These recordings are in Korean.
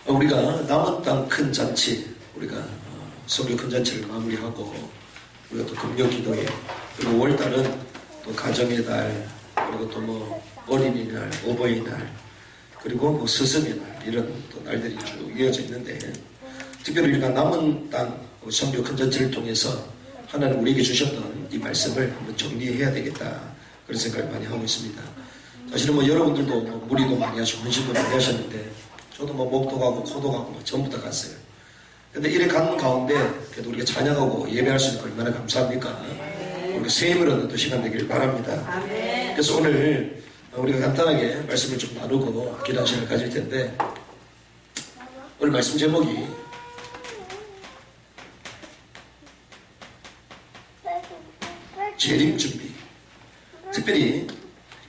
우리가 남은 땅 큰 잔치, 우리가 성교 큰 잔치를 마무리하고 우리가 또 금요 기도회, 그리고 5월달은 또 가정의 달, 그리고 또 뭐 어린이날, 어버이날, 그리고 뭐 스승의 날, 이런 또 날들이 쭉 이어져 있는데, 특별히 우리가 남은 땅 성교 큰 잔치를 통해서 하나님 우리에게 주셨던 이 말씀을 한번 정리해야 되겠다, 그런 생각을 많이 하고 있습니다. 사실은 뭐 여러분들도 뭐 무리도 많이 하시고 헌신도 많이 하셨는데, 저도 뭐 목도 가고 코도 가고 뭐 전부 다 갔어요. 근데 이래 가는 가운데 그래도 우리가 찬양하고 예배할 수 있는 거 얼마나 감사합니까? 우리가 세임을 얻는 또 시간 되기를 바랍니다. 그래서 오늘 우리가 간단하게 말씀을 좀 나누고 기도한 시간을 가질 텐데, 오늘 말씀 제목이 재림 준비. 특별히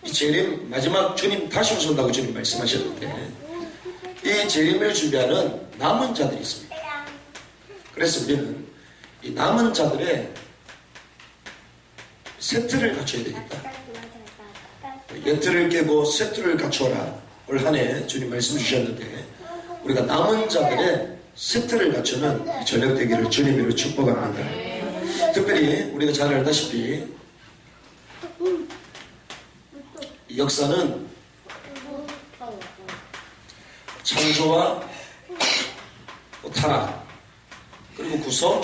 이 재림, 마지막 주님 다시 오신다고 주님 말씀하셨는데, 이 재림을 준비하는 남은 자들이 있습니다. 그래서 우리는 이 남은 자들의 세트를 갖춰야 되겠다. 예틀을 깨고 세트를 갖춰라. 올 한 해 주님 말씀 주셨는데, 우리가 남은 자들의 세트를 갖추는 이 저녁 되기를 주님으로 축복합니다. 특별히 우리가 잘 알다시피 이 역사는 창조와 타락, 그리고 구속,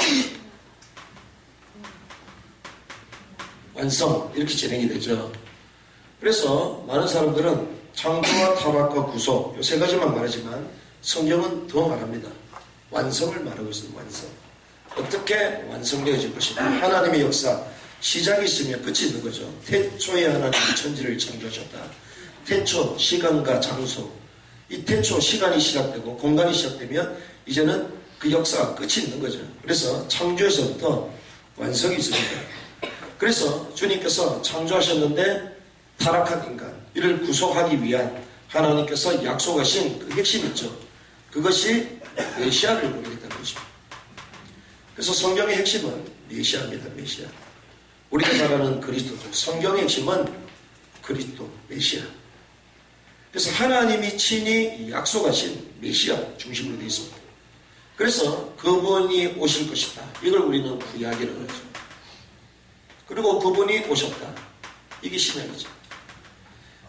완성, 이렇게 진행이 되죠. 그래서 많은 사람들은 창조와 타락과 구속, 이 세 가지만 말하지만 성경은 더 말합니다. 완성을 말하고 있습니다. 완성. 어떻게 완성되어질 것이다. 하나님의 역사, 시작이 있으면 끝이 있는 거죠. 태초에 하나님이 천지를 창조하셨다. 태초, 시간과 장소, 이 태초, 시간이 시작되고 공간이 시작되면 이제는 그 역사가 끝이 있는 거죠. 그래서 창조에서부터 완성이 있습니다. 그래서 주님께서 창조하셨는데 타락한 인간, 이를 구속하기 위한 하나님께서 약속하신 그 핵심이 있죠. 그것이 메시아를 보내겠다는 것입니다. 그래서 성경의 핵심은 메시아입니다. 메시아. 우리가 잘 아는 그리스도죠. 성경의 핵심은 그리스도, 메시아. 그래서 하나님이 친히 약속하신 메시아 중심으로 되어 있습니다. 그래서 그분이 오실 것이다. 이걸 우리는 구약이라고 하죠. 그리고 그분이 오셨다. 이게 신약이죠.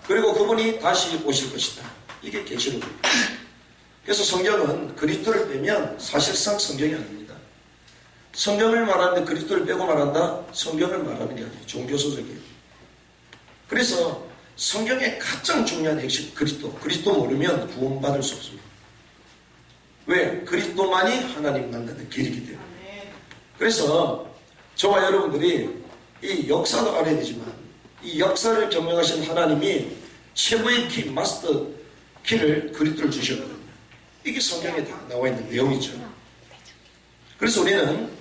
그리고 그분이 다시 오실 것이다. 이게 계시록입니다. 그래서 성경은 그리스도를 빼면 사실상 성경이 아닙니다. 성경을 말하는데 그리스도를 빼고 말한다? 성경을 말하는 게 아니에요. 종교소설이에요. 그래서 성경의 가장 중요한 핵심, 그리스도. 그리스도 모르면 구원받을 수 없습니다. 왜? 그리스도만이 하나님 만나는 길이기 때문에. 그래서 저와 여러분들이 이 역사도 알아야 되지만 이 역사를 경영하신 하나님이 최고의 키, 마스터 키를 그리스도를 주셨거든요. 이게 성경에 다 나와 있는 내용이죠. 그래서 우리는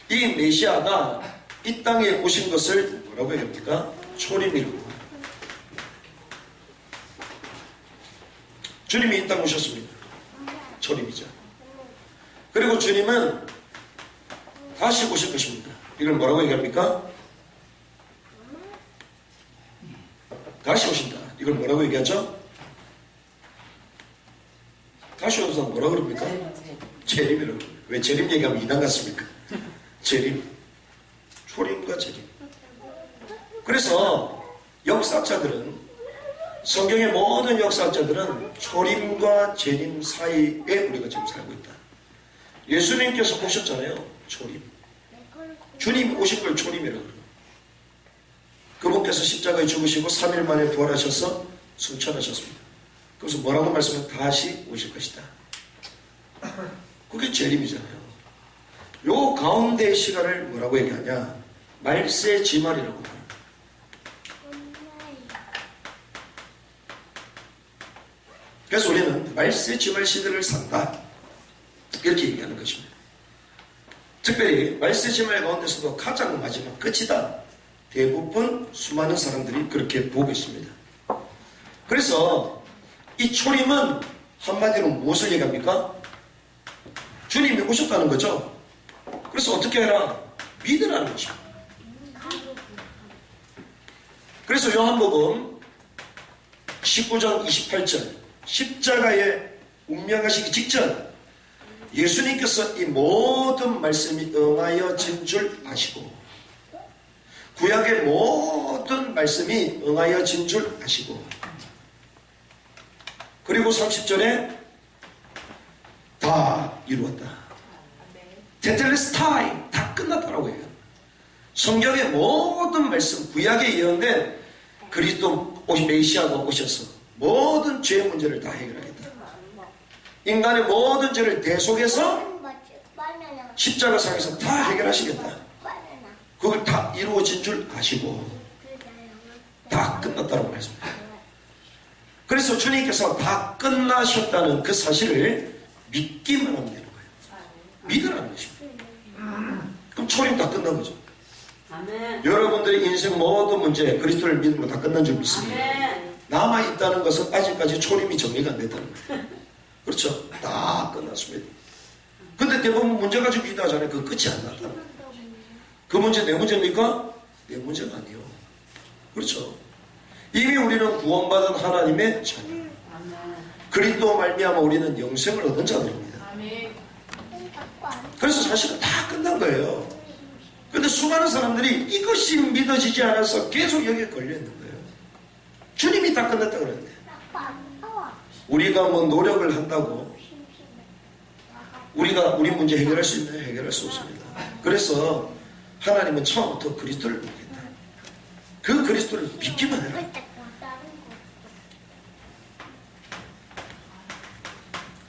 이 메시아가 이 땅에 오신 것을 뭐라고 해야 됩니까? 초림이라고 합니다. 주님이 이 땅에 오셨습니다. 초림이죠. 그리고 주님은 다시 오실 것입니다. 이걸 뭐라고 얘기합니까? 다시 오신다. 이걸 뭐라고 얘기하죠? 다시 오셔서 뭐라고 그럽니까? 재림이라고. 왜 재림 얘기하면 이단 같습니까? 재림. 초림과 재림. 그래서 역사학자들은, 성경의 모든 역사학자들은 초림과 재림 사이에 우리가 지금 살고 있다. 예수님께서 오셨잖아요. 초림. 주님 오신 걸 초림이라고 그래요. 그분께서 십자가에 죽으시고 3일 만에 부활하셔서 승천하셨습니다. 그래서 뭐라고 말씀하면 다시 오실 것이다. 그게 재림이잖아요. 요 가운데의 시간을 뭐라고 얘기하냐? 말세지말이라고 합니다. 그래서 우리는 말세지말 시대를 산다. 이렇게 얘기하는 것입니다. 특별히 말세지말 가운데서도 가장 마지막 끝이다. 대부분 수많은 사람들이 그렇게 보고 있습니다. 그래서 이 초림은 한마디로 무엇을 얘기합니까? 주님이 오셨다는 거죠. 그래서 어떻게 해라? 믿으라는 것입니다. 그래서 요한복음 19장 28절 십자가의 운명하시기 직전 예수님께서 이 모든 말씀이 응하여진 줄 아시고, 구약의 모든 말씀이 응하여진 줄 아시고, 그리고 30절에 다 이루었다. 테텔레스타이, 다 끝났다라고 해요. 성경의 모든 말씀, 구약에 예언된 그리스도 메시아가 오셔서 모든 죄의 문제를 다 해결하겠다. 인간의 모든 죄를 대속해서 십자가상에서 다 해결하시겠다. 그걸 다 이루어진 줄 아시고 다 끝났다고 말씀합니다. 그래서 주님께서 다 끝나셨다는 그 사실을 믿기만 하면 되는 거예요. 믿으라는 것입니다. 그럼 초림 다 끝난 거죠. 아멘. 여러분들의 인생 모든 문제 그리스도를 믿으면 다 끝난 줄 믿습니다. 아멘. 남아있다는 것은 아직까지 초림이 정리가 안 됐다는 거예요. 그렇죠? 다 끝났습니다. 근데 대부분 문제 가지고 기도하잖아요. 그거 끝이 안 났다는 거예요. 그 문제 내 문제입니까? 내 문제가 아니에요. 그렇죠? 이미 우리는 구원받은 하나님의 자녀. 그리스도 말미암아 우리는 영생을 얻은 자들입니다. 그래서 사실은 다 끝난 거예요. 근데 수많은 사람들이 이것이 믿어지지 않아서 계속 여기에 걸려있는 거예요. 주님이 다 끝났다 그러는데 우리가 뭐 노력을 한다고 우리가 우리 문제 해결할 수 있나요? 해결할 수 없습니다. 그래서 하나님은 처음부터 그리스도를 믿겠다. 그 그리스도를 믿기만 해라.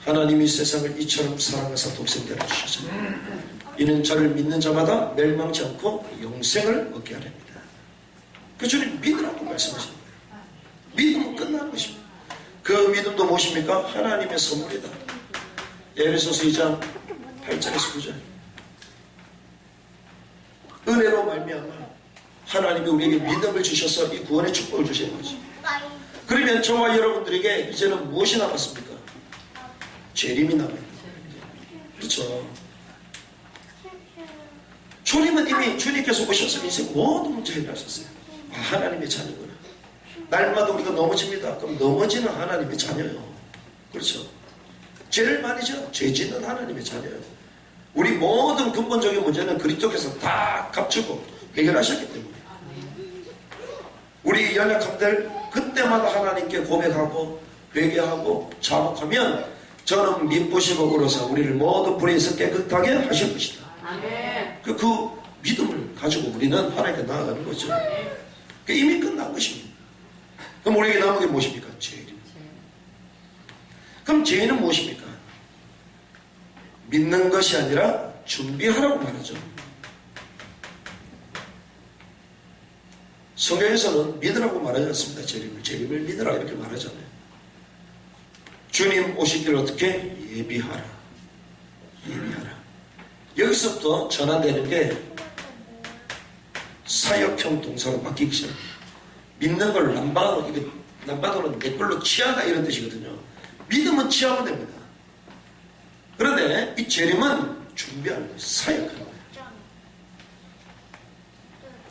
하나님이 세상을 이처럼 사랑하사 독생자를 주셨습니다. 이는 저를 믿는 자마다 멸망치 않고 영생을 얻게 하렵니다. 그 주님 믿으라고 말씀하시는 거예요. 믿으면 끝나는 것입니다. 그 믿음도 무엇입니까? 하나님의 선물이다. 에베소서 2장 8절에서 9절. 은혜로 말미암아 하나님이 우리에게 믿음을 주셔서 이 구원의 축복을 주시는 거지. 그러면 저와 여러분들에게 이제는 무엇이 남았습니까? 재림이 남아있는 거예요. 그렇죠. 주님은 이미 주님께서 오셔서 인생 모든 문제 해결하셨어요. 아, 하나님의 자녀구나. 날마다 우리가 넘어집니다. 그럼 넘어지는 하나님의 자녀예요. 그렇죠. 죄를 많이 져. 죄 짓는 하나님의 자녀예요. 우리 모든 근본적인 문제는 그리스도께서 다 값주고 해결하셨기 때문에 우리 연약함들 그때마다 하나님께 고백하고 회개하고 자복하면 저는 미쁘시고 그러서 우리를 모든 불에서 깨끗하게 하실 것이다. 그 믿음을 가지고 우리는 하나님께 나아가는 거죠. 이미 끝난 것입니다. 그럼 우리에게 남은 게 무엇입니까? 죄입니다. 그럼 죄는 무엇입니까? 믿는 것이 아니라 준비하라고 말하죠. 성경에서는 믿으라고 말하지 않습니다. 재림을 믿으라 이렇게 말하잖아요. 주님 오시기를 어떻게? 예비하라. 예비하라. 여기서부터 전환되는 게 사역형 동사로 바뀌기 시작합니다. 믿는 걸 남바도는 내 걸로 취하다 이런 뜻이거든요. 믿음은 취하면 됩니다. 그런데 이 재림은 준비하는 거예요. 사역하는 거예요.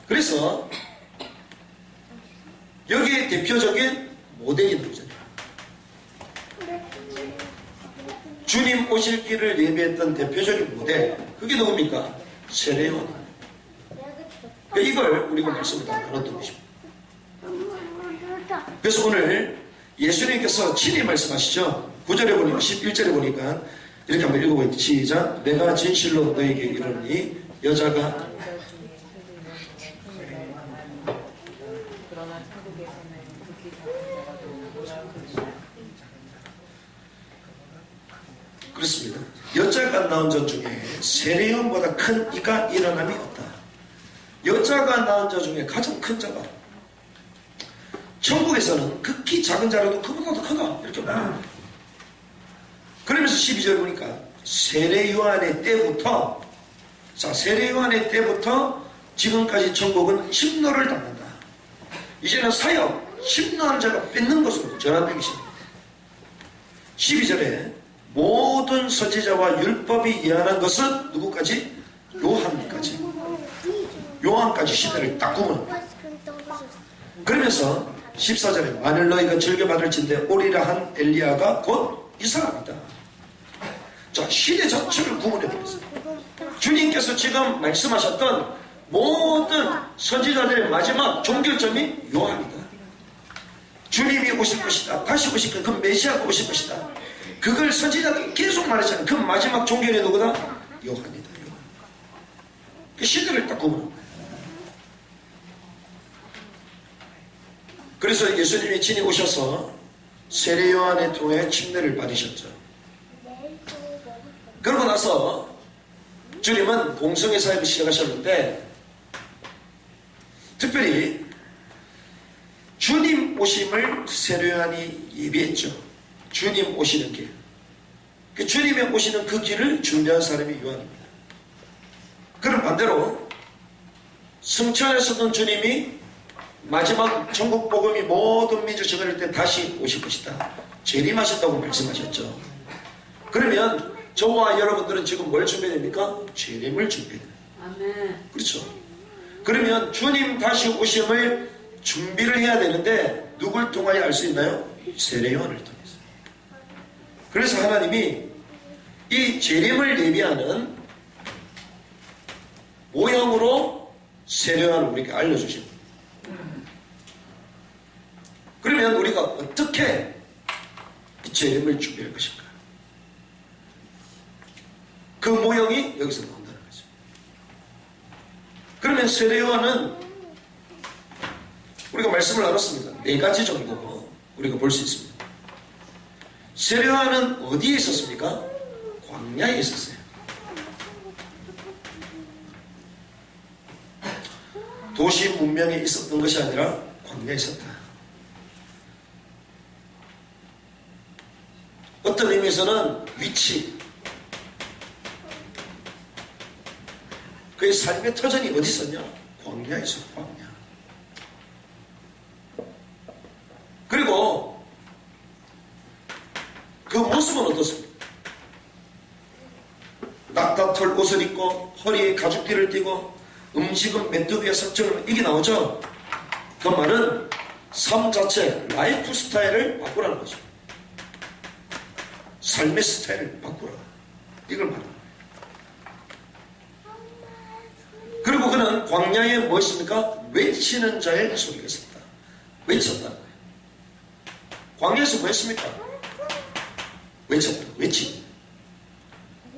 그래서 여기에 대표적인 모델이 나오잖아요. 주님 오실 길을 예비했던 대표적인 모델, 그게 누굽니까? 세례요한. 이걸 우리가 말씀을 다 나눴던 것입니다. 그래서 오늘 예수님께서 친히 말씀하시죠. 9절에 보니까 11절에 보니까 이렇게 한번 읽어보겠습니다. 시작. 내가 진실로 너에게 이르노니 여자가 그렇습니다. 여자가 낳은 자 중에 세례요한보다 큰 이가 일어남이 없다. 여자가 낳은 자 중에 가장 큰 자가 천국에서는 극히 작은 자라도 그보다 더 크다 이렇게 말합니다. 그러면서 12절 보니까 세례요한의 때부터 세례요한의 때부터 지금까지 천국은 심노를 당한다. 이제는 사역 심노한 자가 뺏는 것으로 전환되기 시작합니다. 12절에 모든 선지자와 율법이 예언한 것은 누구까지? 요한까지 시대를 딱 구분. 그러면서 14절에 만일 너희가 즐겨받을진대 오리라 한 엘리야가 곧 이상합니다. 자, 시대 자체를 구분해버렸어요. 주님께서 지금 말씀하셨던 모든 선지자들의 마지막 종결점이 요한이다. 주님이 오실 것이다. 다시 오실 것이다. 그 메시아가 오실 것이다. 그걸 선지자들이 계속 말했잖아요. 그 마지막 종결이 누구다? 요한이다. 요한. 그 시대를 딱 구분한 거예요. 그래서 예수님이 친히 오셔서 세례 요한을 통해 침례를 받으셨죠. 그러고 나서 주님은 공성의 사역을 시작하셨는데, 특별히 주님 오심을 세례 요한이 예비했죠. 주님 오시는 길. 그 주님의 오시는 그 길을 준비한 사람이 요한입니다. 그럼 반대로 승천하셨던 주님이 마지막 전국 복음이 모든 민족 전할 때 다시 오실 것이다. 재림하셨다고 말씀하셨죠. 그러면 저와 여러분들은 지금 뭘 준비해야 됩니까? 재림을 준비해야 됩니다. 아멘. 그렇죠. 그러면 주님 다시 오심을 준비를 해야 되는데 누굴 통하여 알 수 있나요? 세례 요한을 통해서. 그래서 하나님이 이 재림을 예비하는 모형으로 세례 요한을 우리에게 알려주십니다. 그러면 우리가 어떻게 이 재림을 준비할 것인가? 그 모형이 여기서 나온다는 거죠. 그러면 세례 요한은 우리가 말씀을 나눴습니다. 4가지 정도 우리가 볼 수 있습니다. 세례 요한은 어디에 있었습니까? 광야에 있었어요. 도시 문명에 있었던 것이 아니라 광야에 있었다. 어떤 의미에서는 위치, 그의 삶의 터전이 어디 있었냐? 광야에 있어. 광야. 그리고 그 모습은 어떻습니까? 낙타털 옷을 입고 허리에 가죽띠를 띠고 음식은 메뚜기의 석정을, 이게 나오죠. 그 말은 삶 자체, 라이프 스타일을 바꾸라는 거죠. 삶의 스타일을 바꾸라, 이걸 말합니다. 그리고 그는 광야에 뭐 있습니까? 외치는 자의 소리가 있었다. 외쳤다는 거예요. 광야에서 뭐 했습니까? 외쳤다. 외치.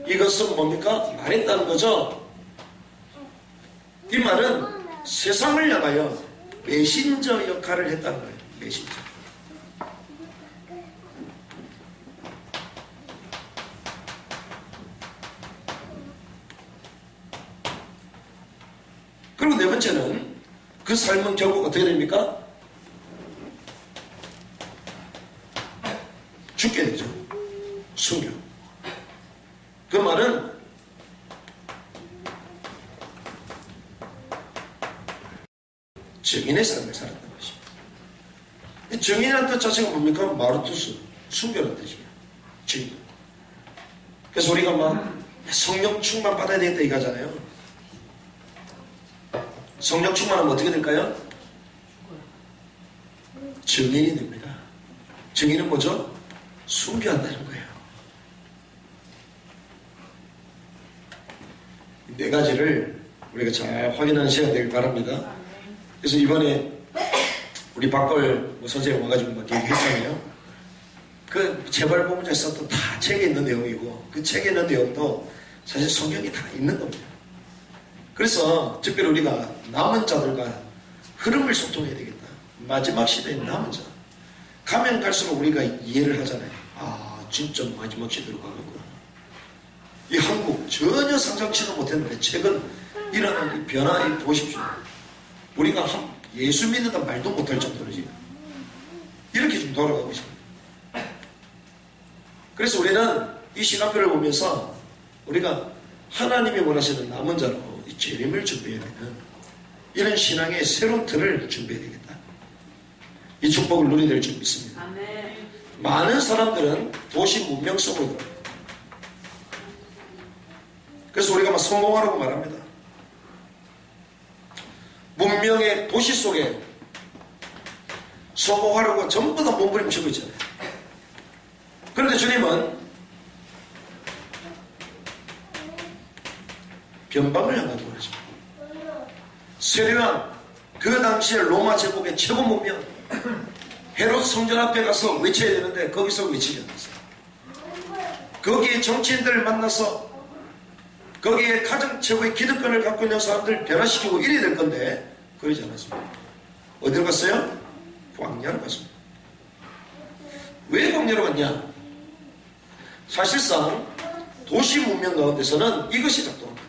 이것은 뭡니까? 말했다는 거죠. 이 말은 세상을 향하여 메신저 역할을 했다는 거예요. 메신저. 그리고 네 번째는 그 삶은 결국 어떻게 됩니까? 죽게 되죠. 순교. 그 말은 증인의 삶을 살았다는 것입니다. 증인이라는 뜻 자체가 뭡니까? 마르투스, 순교라는 뜻이에요. 증인. 그래서 우리가 막 성령 충만 받아야 되겠다 이거 하잖아요. 성령 충만하면 어떻게 될까요? 증인이 됩니다. 증인은 뭐죠? 순교한다는 거예요. 이 4가지를 우리가 잘 확인하는 시간 되길 바랍니다. 그래서 이번에 우리 박걸 선생님 와가지고 막 얘기했잖아요. 그 재발보문자에 썼던 다 책에 있는 내용이고, 그 책에 있는 내용도 사실 성경이 다 있는 겁니다. 그래서 특별히 우리가 남은 자들과 흐름을 소통해야 되겠다. 마지막 시대에 남은 자. 가면 갈수록 우리가 이해를 하잖아요. 아, 진짜 마지막 시대로 가겠구나. 이 한국 전혀 상상치도 못했는데 최근 일어난 이 변화 보십시오. 우리가 예수 믿는다 말도 못할 정도로 지금 이렇게 좀 돌아가고 있습니다. 그래서 우리는 이 시간표를 보면서 우리가 하나님이 원하시는 남은 자로 이 재림을 준비해야 되는 이런 신앙의 새로운 틀을 준비해야 되겠다. 이 축복을 누리게 될 줄 믿습니다. 아멘. 많은 사람들은 도시 문명 속으로 들어요. 그래서 우리가 막 성공하라고 말합니다. 문명의 도시 속에 성공하려고 전부 다 몸부림치고 있잖아요. 그런데 주님은 변방을 향하고 그러죠. 세례요한, 그 당시에 로마 제국의 최고 문명 헤롯 성전 앞에 가서 외쳐야 되는데 거기서 외치지 않았어요. 거기에 정치인들을 만나서 거기에 가장 최고의 기득권을 갖고 있는 사람들을 변화시키고 이래야 될 건데 그러지 않았습니다. 어디로 갔어요? 광야로 갔습니다. 왜 광야로 갔냐? 사실상 도시 문명 가운데서는 이것이 작동합니다.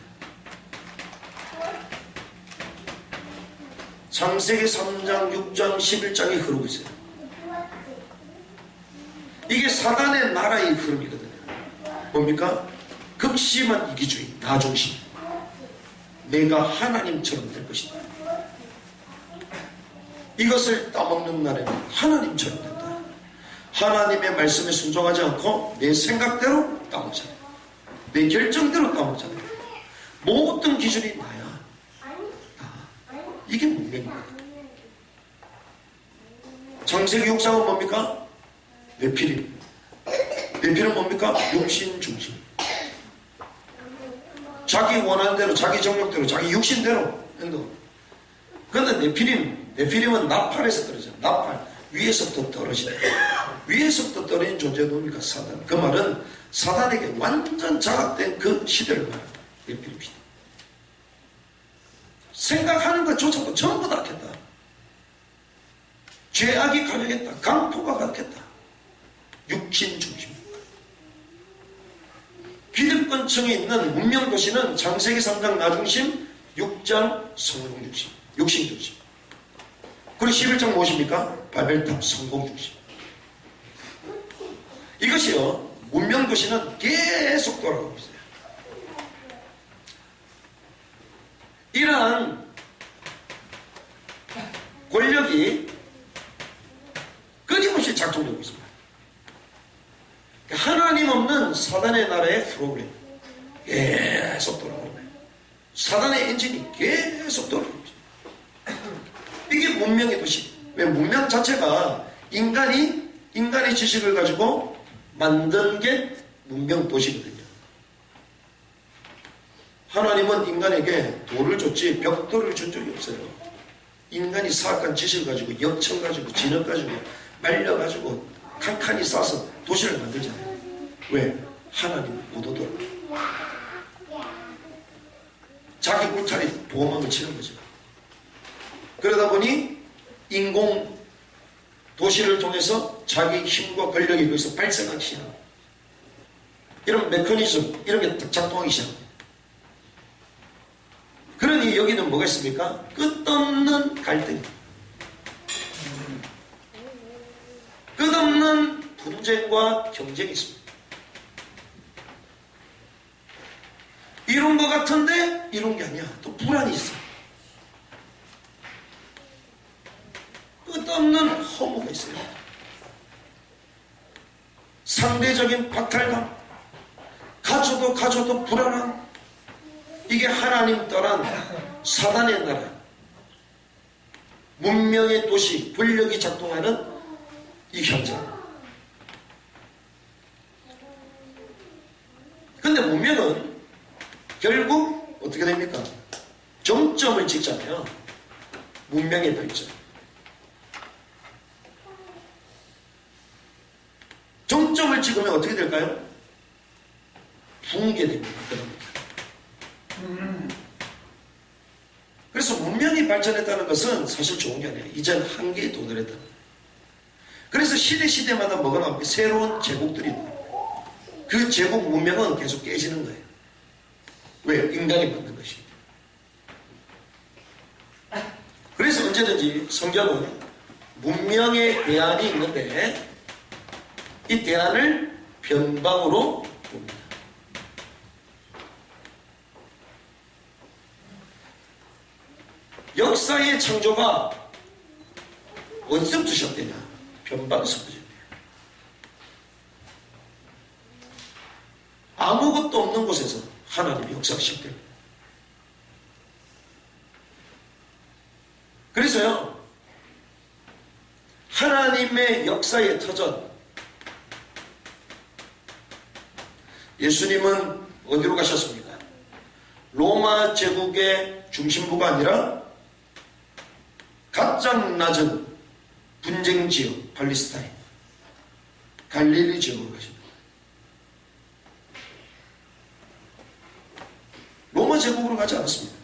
창세기 3장, 6장, 11장이 흐르고 있어요. 이게 사단의 나라의 흐름이거든요. 뭡니까? 극심한 이기주의, 나중심. 내가 하나님처럼 될 것이다. 이것을 따먹는 날에는 하나님처럼 된다. 하나님의 말씀에 순종하지 않고 내 생각대로 따먹잖아요. 내 결정대로 따먹잖아요. 모든 기준이 나야. 이게 문명입니다. 창세기 6장은 뭡니까? 네피림. 네피림은 뭡니까? 육신 중심. 자기 원하는 대로, 자기 정욕대로, 자기 육신대로 행동. 그런데 네피림은 나팔에서 떨어져요. 나팔. 위에서부터 떨어지다. 위에서부터 떨어진 존재가 뭡니까? 사단. 그 말은 사단에게 완전 장악된 그 시대를 말합니다. 네피림이다. 생각하는 것조차도 전부 다 켰다. 죄악이 가득했다. 강포가 가득했다. 육신 중심. 기득권층에 있는 문명도시는 창세기 3장 나중심, 6장 성공 중심, 육신 중심. 그리고 11장 무엇입니까? 바벨탑 성공 중심. 이것이요, 문명도시는 계속 돌아가고 있어요. 이러한 권력이 끊임없이 작동되고 있습니다. 하나님 없는 사단의 나라의 프로그램 계속 돌아가는 거예요. 사단의 엔진이 계속 돌아가고 있습니다. 이게 문명의 도시. 왜? 문명 자체가 인간의 지식을 가지고 만든 게 문명 도시거든요. 하나님은 인간에게 돌을 줬지 벽돌을 준 적이 없어요. 인간이 사악한 지식을 가지고 역청 가지고 진흙 가지고 말려 가지고 칸칸이 싸서 도시를 만들잖아요. 왜? 하나님 못 오도록 자기 울타리 보호막을 치는 거죠. 그러다 보니 인공 도시를 통해서 자기 힘과 권력이 거기서 발생하기 시작합니다. 이런 메커니즘 이런 게 작동하기 시작합니다. 그러니 여기는 뭐가 있습니까? 끝없는 갈등이, 끝없는 분쟁과 경쟁이 있습니다. 이룬 것 같은데 이룬 게 아니야. 또 불안이 있어. 끝없는 허무가 있어요. 상대적인 박탈감, 가져도 불안함. 이게 하나님 떠난 사단의 나라, 문명의 도시, 권력이 작동하는 이 현장. 근데 문명은 결국 어떻게 됩니까? 정점을 찍잖아요. 문명의 발전. 정점을 찍으면 어떻게 될까요? 붕괴됩니다. 그래서 문명이 발전했다는 것은 사실 좋은 게 아니에요. 이제는 한계에 도달했다. 그래서 시대마다 뭐가 나옵니까? 새로운 제국들이 나옵니다. 그 제국 문명은 계속 깨지는 거예요. 왜? 인간이 만든 것이기 때문에. 그래서 언제든지 성경은 문명의 대안이 있는데 이 대안을 변방으로 봅니다. 역사의 창조가 어디서부터 시작되냐? 변방에서부터 시작돼요. 아무것도 없는 곳에서 하나님의 역사가 시작됩니다. 그래서요, 하나님의 역사의 터전, 예수님은 어디로 가셨습니까? 로마 제국의 중심부가 아니라 가장 낮은 분쟁 지역 팔레스타인 갈릴리 지역으로 가십니다. 로마 제국으로 가지 않았습니다.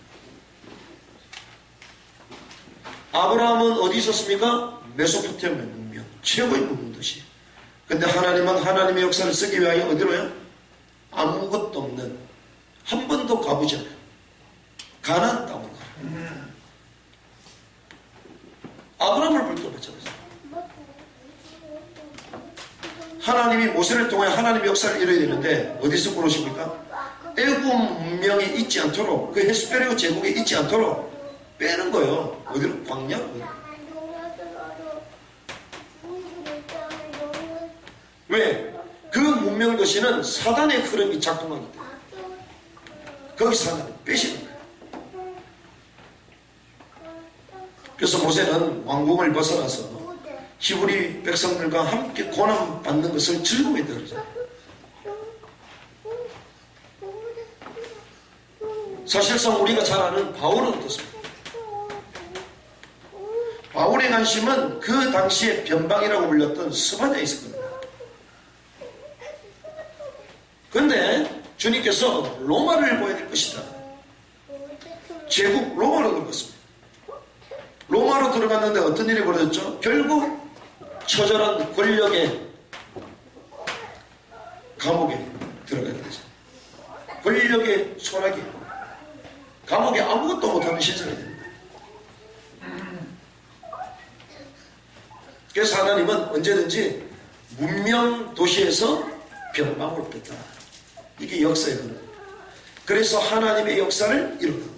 아브라함은 어디 있었습니까? 메소포타미아 문명, 최고의 문명 도시. 근데 하나님은 하나님의 역사를 쓰기 위하여 어디로요? 아무것도 없는, 한 번도 가보지 않아요. 가나안 땅으로 가라. 아브라함을 볼때 마찬가지예요. 하나님이 모세를 통해 하나님의 역사를 이뤄야 되는데 어디서 부르십니까? 애굽 문명에 있지 않도록, 그 헤스페레오 제국에 있지 않도록 빼는 거예요. 어디로? 광야로. 왜? 그 문명 도시는 사단의 흐름이 작동하기 때문에 거기서 하나님 빼시는 거예요. 그래서 모세는 왕궁을 벗어나서 히브리 백성들과 함께 고난받는 것을 즐거워했다 그러죠. 사실상 우리가 잘 아는 바울은 어떻습니까? 바울의 관심은 그 당시에 변방이라고 불렸던 스바냐에 있었거든요. 그런데 주님께서 로마를 보여야 될 것이다. 제국 로마로 들어갔습니다. 로마로 들어갔는데 어떤 일이 벌어졌죠? 결국 처절한 권력의 감옥에 들어가게 되죠. 권력의 소나기, 감옥에 아무것도 못하는 신세가 됩니다. 그래서 하나님은 언제든지 문명 도시에서 변방으로 뺐다. 이게 역사의 흐름. 그래서 하나님의 역사를 이루는 거예요.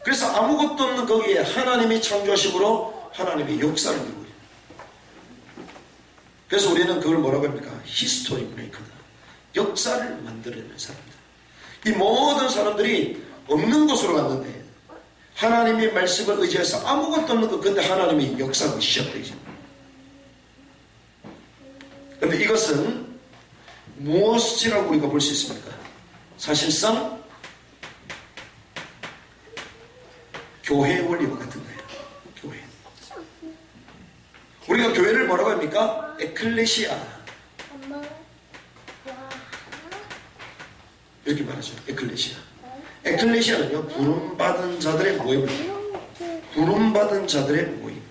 그래서 아무것도 없는 거기에 하나님이 창조하심으로 하나님의 역사를 이루고 있어요. 그래서 우리는 그걸 뭐라고 합니까? 히스토리 메이커다. 역사를 만들어내는 사람들. 이 모든 사람들이 없는 곳으로 갔는데 하나님의 말씀을 의지해서 아무것도 없는 것, 근데 하나님의 역사가 시작되죠. 그런데 이것은 무엇이라고 우리가 볼 수 있습니까? 사실상 교회의 원리와 같은 거예요. 교회. 우리가 교회를 뭐라고 합니까? 에클레시아. 이렇게 말하죠. 에클레시아. 에클레시아는요, 부름받은 자들의 모임입니다. 부름받은 자들의 모임.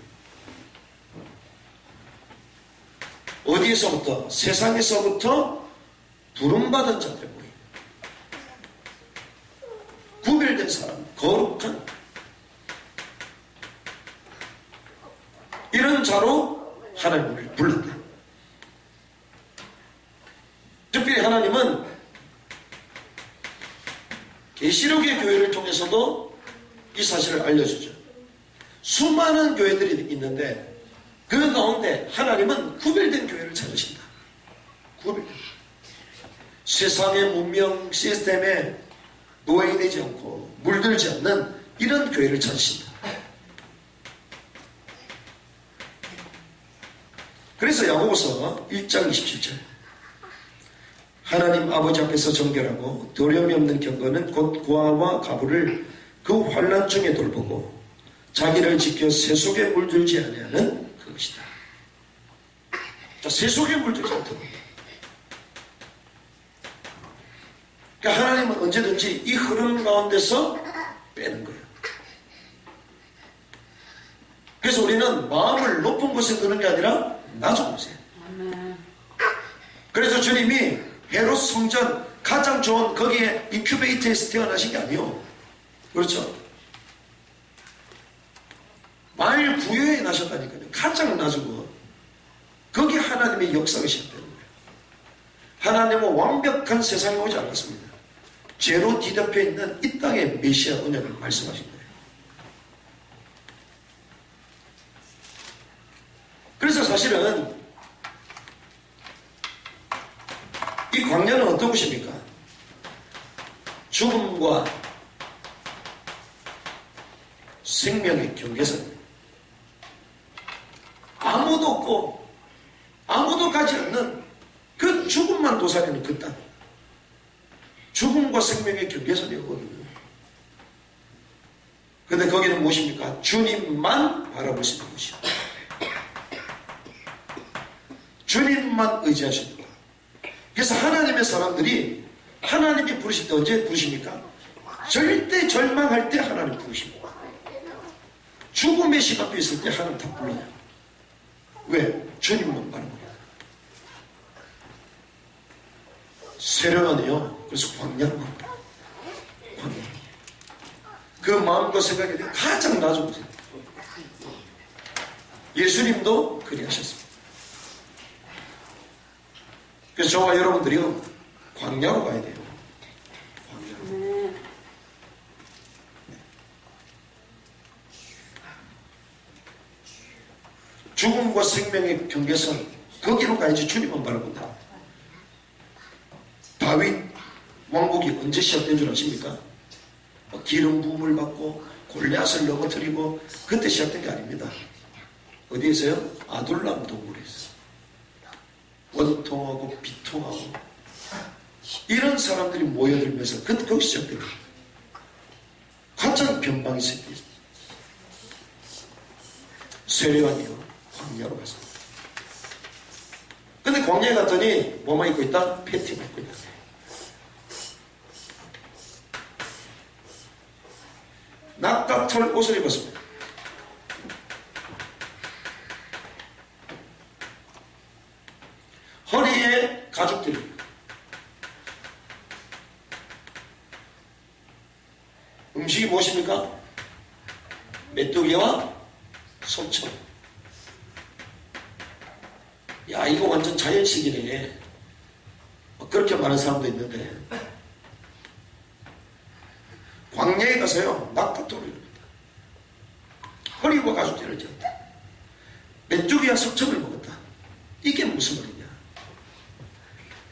어디에서부터? 세상에서부터 부름받은 자들의 모임. 구별된 사람, 거룩한 이런 자로 하나님을 불렀다. 특별히 하나님은 계시록의 교회를 통해서도 이 사실을 알려주죠. 수많은 교회들이 있는데 그 가운데 하나님은 구별된 교회를 찾으신다. 구별된. 세상의 문명 시스템에 노예되지 않고 물들지 않는 이런 교회를 찾으신다. 그래서 야고보서 1장 27절 하나님 아버지 앞에서 정결하고 두려움이 없는 경건은 곧 고아와 가부를 그 환난 중에 돌보고 자기를 지켜 세속에 물들지 아니하는 그것이다. 자, 세속에 물들지 않도록. 그러니까 하나님은 언제든지 이 흐름 가운데서 빼는 거예요. 그래서 우리는 마음을 높은 곳에 두는 게 아니라 낮은 곳에. 그래서 주님이 헤롯 성전 가장 좋은 거기에 인큐베이터에서 태어나신 게 아니요. 그렇죠? 말 구유에 나셨다니까요. 가장 낮은 곳. 거기 하나님의 역사가 시작되는 거예요. 하나님은 완벽한 세상에 오지 않았습니다. 죄로 뒤덮여 있는 이 땅의 메시아 언약을 말씀하신 거예요. 그래서 사실은 이 광야는 어떤 곳입니까? 죽음과 생명의 경계선. 아무도 없고 아무도 가지 않는 그 죽음만 도사리는 그 땅. 죽음과 생명의 경계선이거든요. 근데 거기는 무엇입니까? 주님만 바라볼 수 있는 것이요. 주님만 의지하시는 것. 그래서 하나님의 사람들이 하나님이 부르실 때 언제 부르십니까? 절대 절망할 때 하나님 부르십니다. 죽음의 시간도 있을 때 하나님 다 불러요. 왜? 주님만 바라보니까. 세령하네요. 그래서 광야로 갑니다. 광야. 그 마음과 생각이 가장 낮은 곳이에요. 예수님도 그리하셨습니다. 그래서 저와 여러분들이요, 광야로 가야 돼요. 광야로. 죽음과 생명의 경계선, 거기로 가야지 주님만 바라본다. 다윗 왕국이 언제 시작된 줄 아십니까? 기름 부음을 받고 골리앗을 넘어뜨리고 그때 시작된 게 아닙니다. 어디에서요? 아둘람 동굴에서. 원통하고 비통하고 이런 사람들이 모여들면서 거기 시작된 거예요. 가장 변방이 생겼어요. 세례관이요, 광야로 갔습니다. 근데 광야에 갔더니 뭐만 입고 있다? 팬티만 입고 있다. 낙타털 옷을 입었습니다. 허리에 가죽들입니다. 음식이 무엇입니까? 메뚜기와 소천. 야, 이거 완전 자연식이네. 그렇게 말하는 사람도 있는데, 광야에 가서요, 낙타털을 입었다. 허리와 가죽들을 지었다. 메뚜기와 소천을 먹었다. 이게 무슨 말이냐?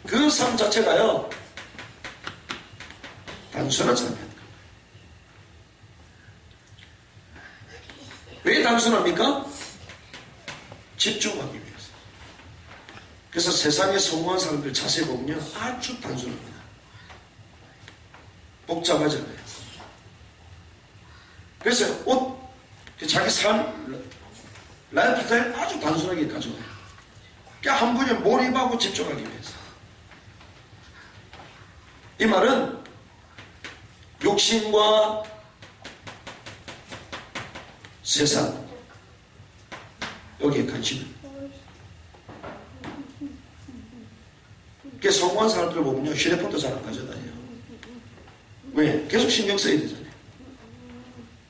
그 삶 자체가요, 단순한 삶이었다. 왜 단순합니까? 집중하기 위해서. 그래서 세상에 성공한 사람들 자세히 보면요, 아주 단순합니다. 복잡하잖아요. 그래서 옷, 자기 삶, 라이프 스타일 아주 단순하게 가져와요. 그러니까 한 분에 몰입하고 집중하기 위해서. 이 말은 욕심과 세상, 여기에 관심을. 그러니까 성공한 사람들 보면요, 휴대폰도 잘 안 가져다녀요. 왜? 계속 신경 써야 되잖아요.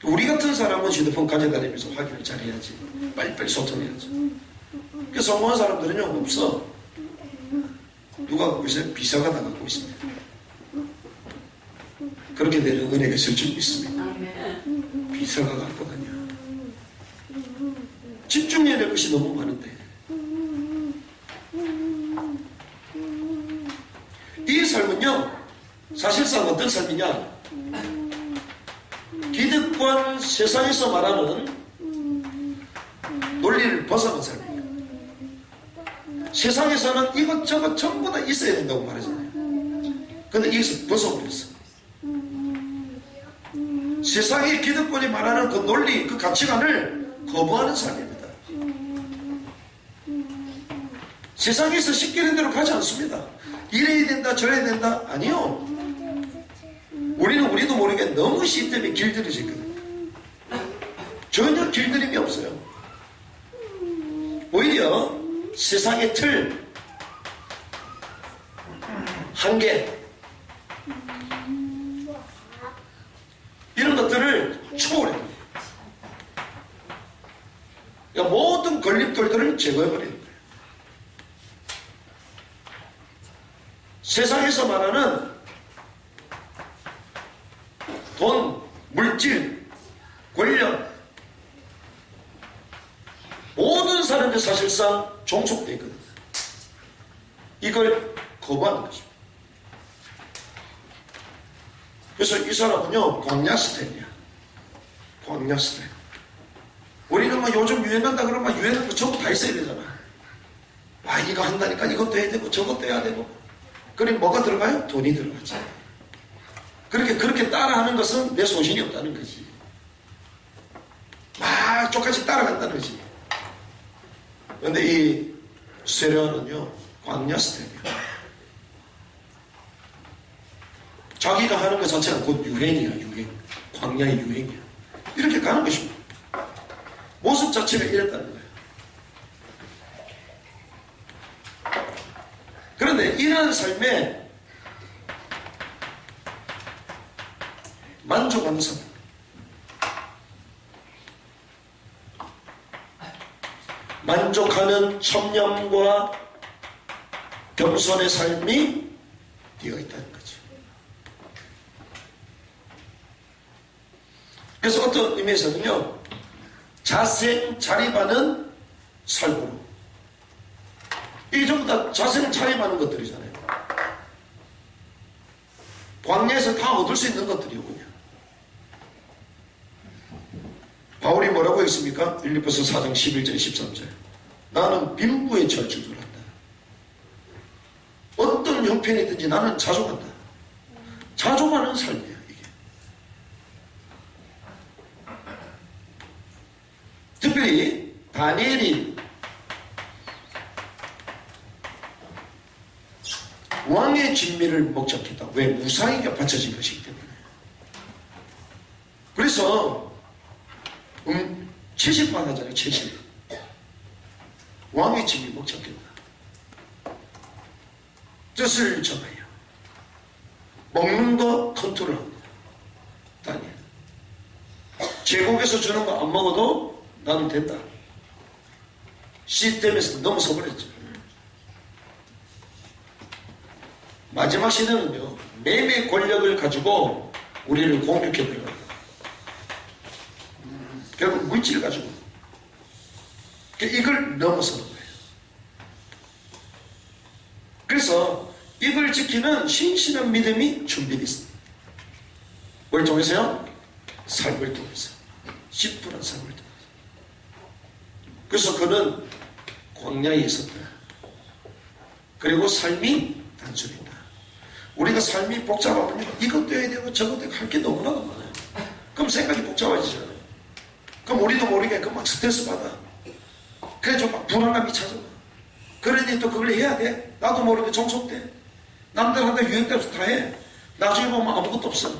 우리 같은 사람은 휴대폰 가져다니면서 확인을 잘 해야지. 빨리빨리 소통해야지. 그러니까 성공한 사람들은요, 없어. 누가 갖고 있어요? 비서가 다 갖고 있습니다. 그렇게 되는 은혜가 있을 줄 믿습니다. 비서가 갖고 다녀. 집중해야 될 것이 너무 많은데. 이 삶은요, 사실상 어떤 삶이냐? 기득권 세상에서 말하는 논리를 벗어난 삶이에요. 세상에서는 이것저것 전부 다 있어야 된다고 말하잖아요. 근데 여기서 벗어버렸어. 세상의 기득권이 말하는 그 논리, 그 가치관을 거부하는 삶입니다. 세상에서 시키는 대로 가지 않습니다. 이래야 된다, 저래야 된다. 아니요. 우리도 모르게 너무 시스템이 길들여지거든요. 전혀 길들임이 없어요. 오히려 세상의 틀, 한계, 이런 것들을 초월해요. 그러니까 모든 걸림돌들을 제거해버리는 거예요. 세상에서 말하는 돈, 물질, 권력, 모든 사람들이 사실상 종속되어 있거든요. 이걸 거부하는 것입니다. 그래서 이 사람은요, 광야 스타일이야. 광야 스타일. 우리는 막 요즘 유행한다 그러면 막 유행하는 거 전부 다 있어야 되잖아. 와, 이거 한다니까 이것도 해야 되고 저것도 해야 되고. 그럼 뭐가 들어가요? 돈이 들어가지. 그렇게 따라하는 것은 내 소신이 없다는 거지. 막 똑같이 따라간다는 거지. 그런데 이 세례요한은요, 광야 스텝이야. 자기가 하는 것 자체가 곧 유행이야, 유행. 광야의 유행이야. 이렇게 가는 것입니다. 모습 자체가 이랬다는 거예요. 그런데 이러한 삶에 만족하는 삶, 만족하는 청렴과 겸손의 삶이 되어 있다는 거죠. 그래서 어떤 의미에서는요, 자생자립하는 삶으로, 이게 전부 다 자생자립하는 것들이잖아요. 광야에서 다 얻을 수 있는 것들이군요. 바울이 뭐라고 했습니까? 빌립보서 4장 11절 13절. 나는 빈부의 절주를 한다. 어떤 형편이든지 나는 자족한다. 자족하는 삶이에요, 이게. 특별히 다니엘이 왕의 진미를 목적했다. 왜? 무사히가 바쳐진 것이기 때문에. 그래서 70만 하잖아요. 70. 왕의 진미 목적했다. 뜻을 정하여 먹는 거 컨트롤합니다. 다니엘. 제국에서 주는 거 안 먹어도 나는 된다. 시스템에서 넘어서 버렸죠. 마지막 시대는요, 매매 권력을 가지고 우리를 공격해 들어갑니다. 결국 물질을 가지고 이걸 넘어서는 거예요. 그래서 이걸 지키는 신실한 믿음이 준비되어 있습니다. 뭘 통해서요? 삶을 통해서. 심플한 삶을 통해서. 그래서 그는 광야에 있었다. 그리고 삶이 단순했다. 우리가 삶이 복잡하면요, 이것도 해야 되고 저것도 할 게 너무나도 많아요. 그럼 생각이 복잡해지잖아요. 그럼 우리도 모르게 막 스트레스 받아. 그래서 막 불안감이 찾아와. 그러니 또 그걸 해야 돼. 나도 모르게 종속돼. 남들한테 유행돼서 다 해. 나중에 보면 아무것도 없어.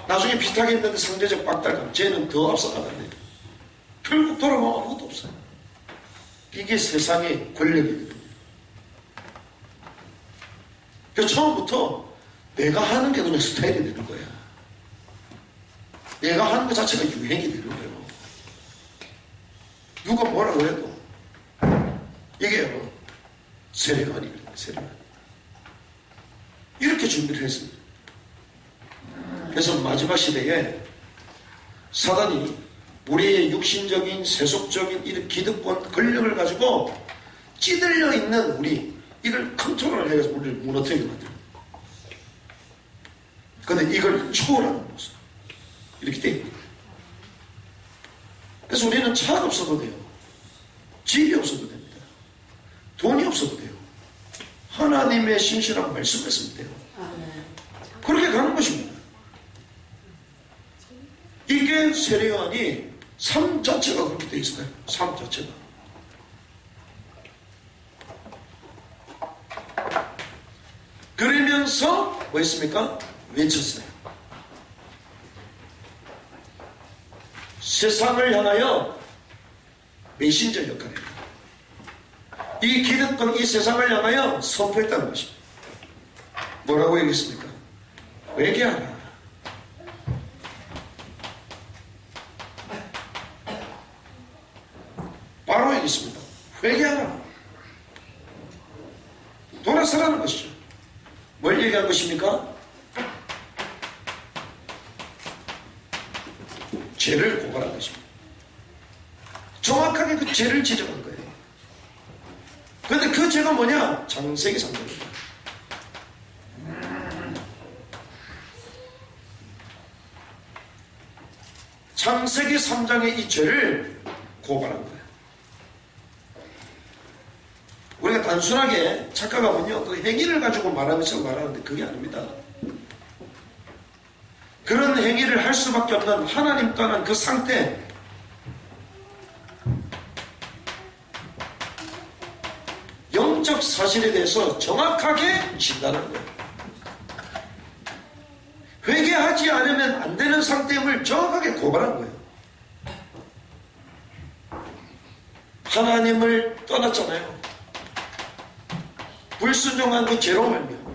나중에 비슷하게 했는데 상대적 박탈감. 쟤는 더 앞서가겠네. 결국 돌아보면 아무것도 없어요. 이게 세상의 권력이거든요. 그래서 처음부터 내가 하는 게 그냥 스타일이 되는 거야. 내가 하는 것 자체가 유행이 되는 거예요. 누가 뭐라고 해도 이게 세례요한이거든요. 세례요한. 이렇게 준비를 했습니다. 그래서 마지막 시대에 사단이 우리의 육신적인 세속적인 이 기득권 권력을 가지고 찌들려 있는 우리, 이걸 컨트롤을 해서 우리를 무너뜨리게 만듭니다. 그런데 이걸 초월하는 모습, 이렇게 돼 있는 거예요. 그래서 우리는 차가 없어도 돼요. 집이 없어도 됩니다. 돈이 없어도 돼요. 하나님의 신실한 말씀을 쓰면 돼요. 그렇게 가는 것입니다. 이게 세례요한이 삶 자체가 그렇게 돼 있어요. 삶 자체가. 그러면서 뭐 했습니까? 외쳤어요. 세상을 향하여 메신저 역할입니다. 이 기득권, 이 세상을 향하여 선포했다는 것입니다. 뭐라고 얘기했습니까? 회개하라. 바로 얘기했습니다. 회개하라. 돌아서라는 것이죠. 뭘 얘기한 것입니까? 죄를 고발한 것입니다. 정확하게 그 죄를 지적한 거예요. 그런데 그 죄가 뭐냐? 창세기 3장입니다. 창세기 3장의 이 죄를 고발한 거예요. 우리가 단순하게 착각하면요, 그 행위를 가지고 말하면서 말하는데 그게 아닙니다. 그런 행위를 할 수밖에 없는 하나님 떠난 그 상태, 영적 사실에 대해서 정확하게 진단하는 거예요. 회개하지 않으면 안 되는 상태임을 정확하게 고발한 거예요. 하나님을 떠났잖아요. 불순종한 그 죄로 말미암아.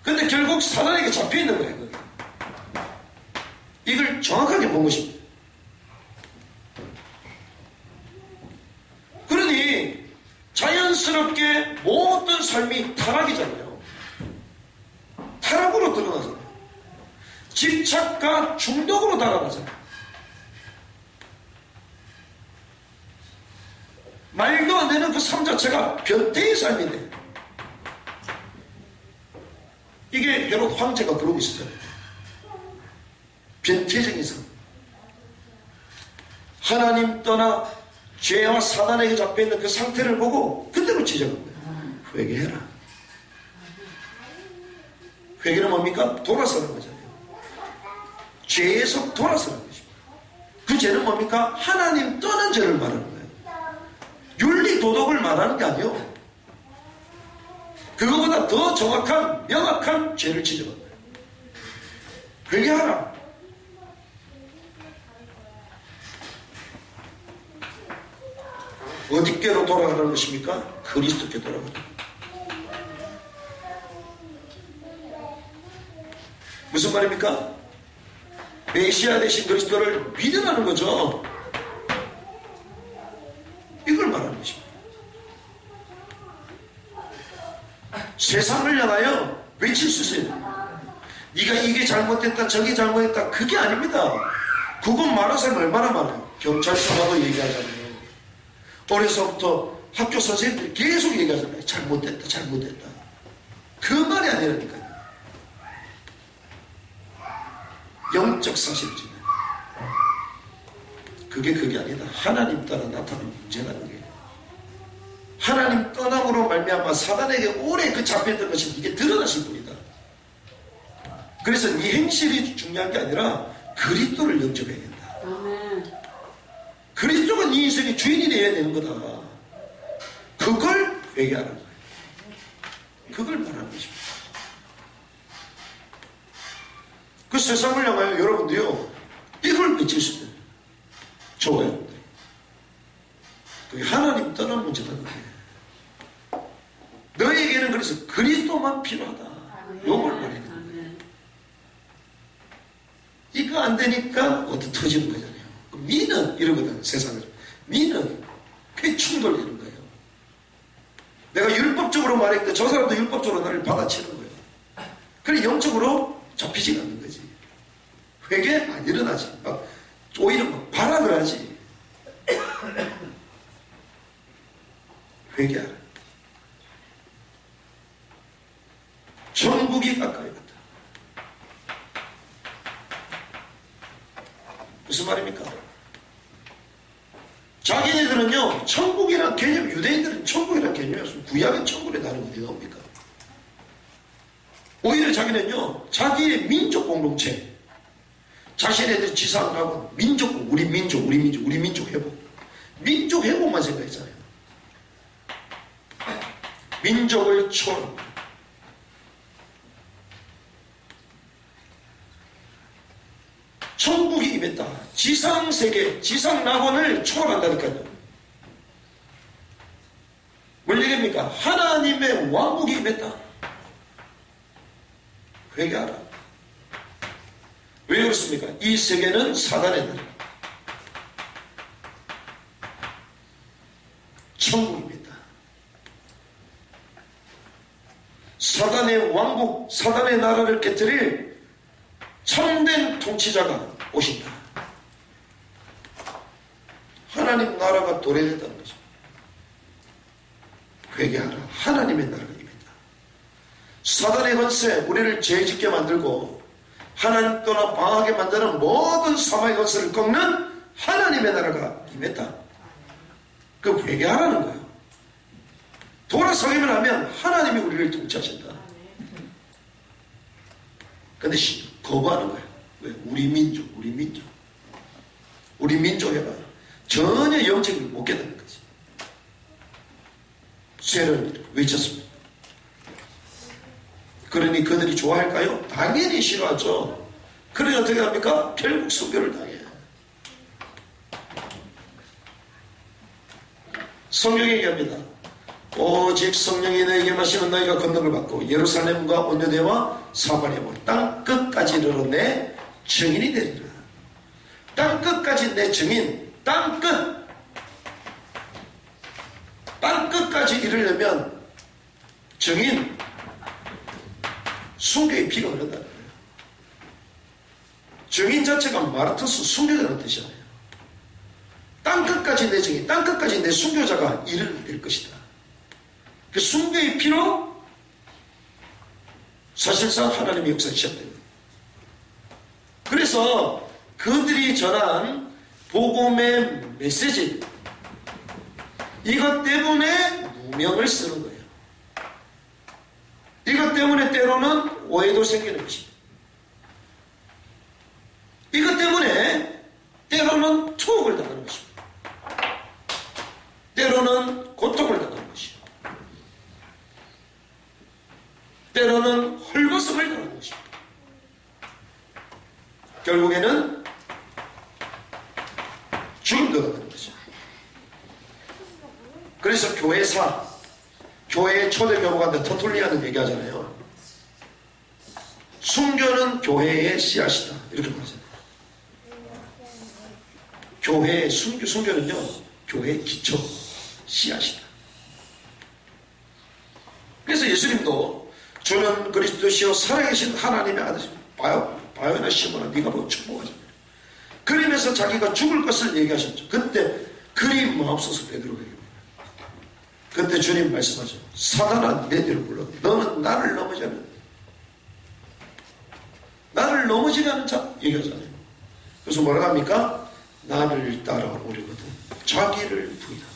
근데 결국 사단에게 잡혀있는 거예요. 그게. 이걸 정확하게 본 것입니다. 그러니 자연스럽게 모든 삶이 타락이잖아요. 타락으로 드러나잖아요. 집착과 중독으로 달아나잖아요. 말도 안 되는 그 삶 자체가 변태의 삶인데, 이게 헤롯 황제가 그러고 있었잖아요. 변태적인 삶. 하나님 떠나 죄와 사단에게 잡혀있는 그 상태를 보고 그대로 지적한 거예요. 회개해라. 회개는 뭡니까? 돌아서는 거잖아요. 죄에서 돌아서는 것입니다. 그 죄는 뭡니까? 하나님 떠난 죄를 말하는 거예요. 윤리 도덕을 말하는 게 아니에요. 그거보다 더 정확한 명확한 죄를 지적한 거예요. 회개하라. 어디께로 돌아가는 것입니까? 그리스도께 돌아가는 거예요. 무슨 말입니까? 메시아 되신 그리스도를 믿으라는 거죠. 이걸 말하는 것입니다. 세상을 향하여 외칠 수 있어요. 네가 이게 잘못됐다 저게 잘못됐다 그게 아닙니다. 그건 말하는 사람이 얼마나 많아요. 경찰서 가도 얘기하잖아요. 어려서부터 학교 선생님들이 계속 얘기하잖아요. 잘못됐다 잘못됐다. 그 말이 아니라니까요. 영적 사실이잖아요. 그게 아니다. 하나님 따라 나타나는 문제라는 게. 하나님 떠남으로 말미암아 사단에게 오래 그 잡혔던 것이 이게 드러났을 뿐이다. 그래서 네 행실이 중요한 게 아니라 그리스도를 영접해야 된다. 그리스도가 네 인생의 주인이 되어야 되는 거다. 그걸 회개하는 거예요. 그걸 말하는 것입니다. 그 세상을 향하여 여러분도요, 이걸 외칠 수 있는 좋아요. 그게 하나님 떠난 문제라는 거예요. 너에게는 그래서 그리스도만 필요하다. 요걸 말해야 되는 거예요. 이거 안 되니까 어디 터지는 거잖아요. 미는 이러거든, 세상을. 미는 그게 충돌되는 거예요. 내가 율법적으로 말했는데 저 사람도 율법적으로 나를 받아치는 거예요. 그래 영적으로 잡히지가 않는 거지. 회개 안 일어나지. 막 오히려 막 발악을 하지. 회개하라. 천국이 가까이 왔다. 무슨 말입니까? 자기네들은요, 천국이란 개념, 유대인들은 천국이란 개념이 없습니다. 구약은 천국에 다른 어디 나옵니까? 오히려 자기는요, 자기의 민족 공동체, 자신애들 지상하고 민족, 우리 민족 회복. 민족 회복만 생각했잖아요. 민족을 초월합니다. 천국이 임했다. 지상세계, 지상낙원을 초월한다니까요. 뭘 얘기합니까? 하나님의 왕국이 임했다. 회개하라. 왜 그렇습니까? 이 세계는 사단의 나라. 천국입니다. 사단의 왕국, 사단의 나라를 깨뜨릴 참된 통치자가 오신다. 하나님 나라가 도래됐다는 거죠. 회개하라. 하나님의 나라가 임했다. 사단의 권세, 우리를 죄짓게 만들고 하나님 떠나 방하게 만드는 모든 사마의 권세를 꺾는 하나님의 나라가 임했다. 그 회개하라는 거예요. 돌아서기만 하면 하나님이 우리를 통치하신다. 근데 거부하는 거예요. 왜? 우리 민족. 우리 민족에는 전혀 영적을 못 깨닫는 거지. 쇠를 외쳤습니다. 그러니 그들이 좋아할까요? 당연히 싫어하죠. 그러니 어떻게 합니까? 결국 순교를 당해요. 성경이 얘기합니다. 오직 성령이 너에게 마시면 너희가 건너를 받고 예루살렘과 온유대와 사마리아와 땅끝까지 이르러 내 증인이 되리라. 땅끝까지 내 증인. 땅끝까지 이르려면 증인, 순교의 피가 흐른다는 거예요. 증인 자체가 마르투스 순교자라는 뜻이잖아요. 땅끝까지 내 증인, 땅끝까지 내 순교자가 이르게 될 것이다. 그 순교의 피로 사실상 하나님의 역사가 시작됩니다. 그래서 그들이 전한 복음의 메시지, 이것 때문에 누명을 쓰는 거예요. 이것 때문에 때로는 오해도 생기는 것입니다. 이것 때문에 때로는 투옥을 당하는 것입니다. 때로는 고통을 당하는 것입니다. 때로는 헐벗음을 당하는 것입니다. 결국에는 죽음도 당하는 것입니다. 그래서 교회의 초대 교부가 터툴리아는 얘기하잖아요. 순교는 교회의 씨앗이다. 이렇게 말하잖아요. 교회의 순교는요, 교회의 기초, 씨앗이다. 그래서 예수님도 주는 그리스도시요 살아계신 하나님의 아들이시다. 바요나 시몬아 네가 보고 축복하잖아요. 그러면서 자기가 죽을 것을 얘기하셨죠. 그때 그리 마옵소서 베드로에게. 그때 주님 말씀하죠. 사단아 내 뒤를 불러. 너는 나를 넘어지게 하는 자 얘기하잖아요. 그래서 뭐라고 합니까? 나를 따라오려거든 자기를 부인하라.